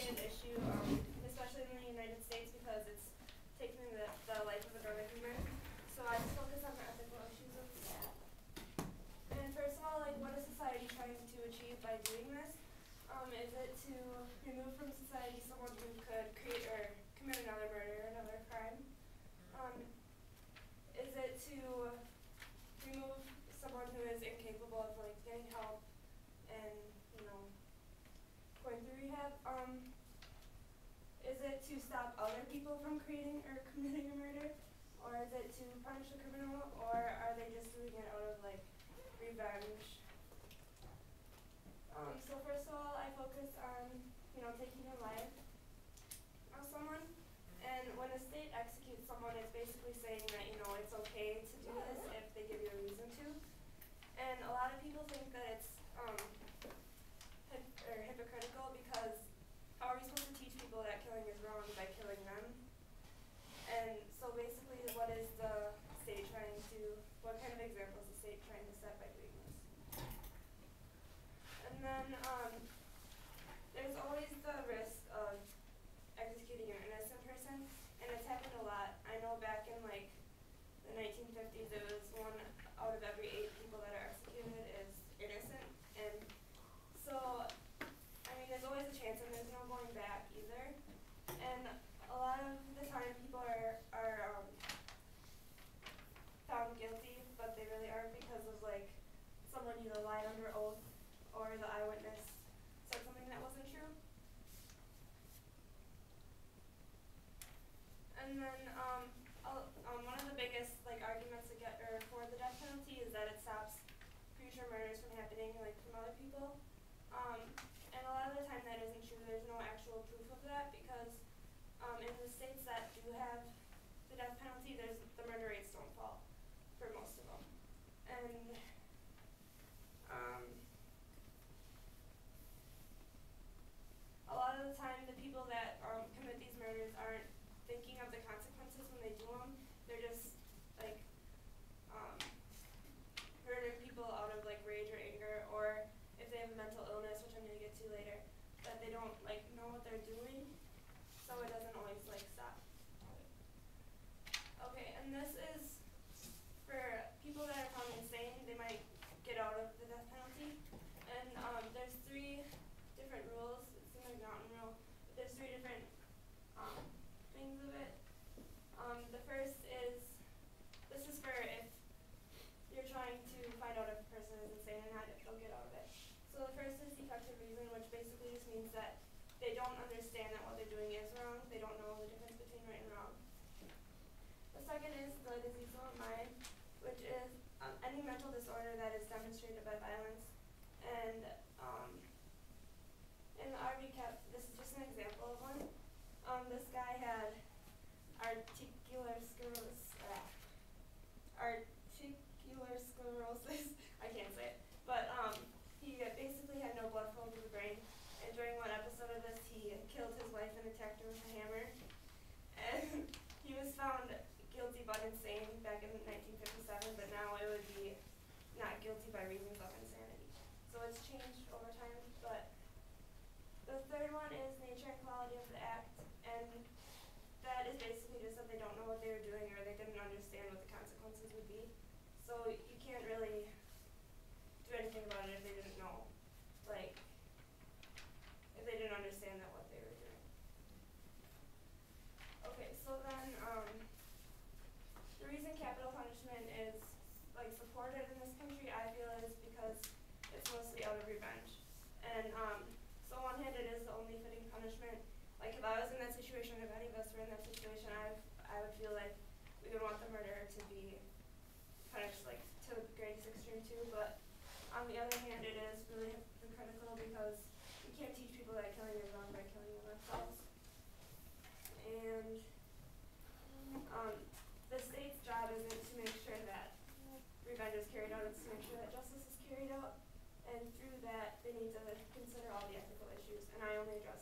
complicated issue, especially in the United States because it's taking the life of another human. So I just focus on the ethical issues of that. And first of all, like, what is society trying to achieve by doing this? Is it to remove from society someone who could create or commit another murder or another crime? Is it to remove someone who is incapable of like getting help and going through rehab? Is it to stop other people from creating or committing a murder? Or is it to punish a criminal? Or are they just doing it out of like revenge? So first of all, I focus on taking the life of someone. And when a state executes someone, it's basically saying that it's okay to do this if they give you a reason to. And a lot of people think that it's hypocritical because how are we supposed to teach people that killing is wrong by killing them? And so basically, what is the state trying to? What kind of example is the state trying to set by doing this? And then there's always the risk of executing an innocent person, and it's happened a lot. I know back in like the 1950s, it was 1 out of every 8 people that are executed is innocent, and so I mean, there's always a chance, and there's no going back either. And a lot of the time, people are found guilty, but they really aren't because of like someone either lied under oath or the eyewitness said something that wasn't true. And then one of the biggest like arguments for the death penalty is that it stops future murders from happening like from other people. And a lot of the time that isn't true. There's no actual proof of that because in the states that do have the death penalty, the murder rates don't fall for most of them. And a lot of the time, the people that commit these murders aren't thinking of the consequences when they do them. They're just like murdering people out of like rage or anger, or if they have a mental illness, which I'm going to get to later, that they don't like know what they're doing, so it doesn't always like stop. Okay, and this is for people that are found insane. They might get out of the death penalty, and there's 3 different rules. It's the McNaughton rule, but there's 3 different things of it. The first is, this is for if you're trying to find out if a person is insane or not, if they'll get out of it. So the first is defective reason, which basically just means that they don't understand that what they're doing is wrong. They don't know the difference between right and wrong. The second is the disease of the mind, which is any mental disorder that is demonstrated by violence. And in the RV cap, this is just an example of one. This guy had articular sclerosis. I can't say it, but he basically had no blood flow to the brain. And during one episode of this, he killed his wife and attacked her with a hammer. And he was found guilty but insane back in 1957, but now it would be not guilty by reasons of insanity. So it's changed over time. But the third one is nature and quality of the act, and that is basically just that they don't know what they were doing or they didn't understand what the consequences would be. So you can't really do anything about it if they didn't know, like, if they didn't understand that what they were doing. Okay, so then the reason capital punishment is like supported in this country, I feel, is because it's mostly out of revenge. And so on one hand, it is the only fitting punishment. Like if I was in that situation, if any of us were in that situation, I would feel like we would want the murderer to be punished like to the greatest extreme too. But on the other hand, it is really hypocritical because you can't teach people that killing is wrong by killing them themselves. And the state's job isn't to make sure that revenge is carried out, it's to make sure that justice is carried out. And through that, they need to consider all the ethical issues, and I only address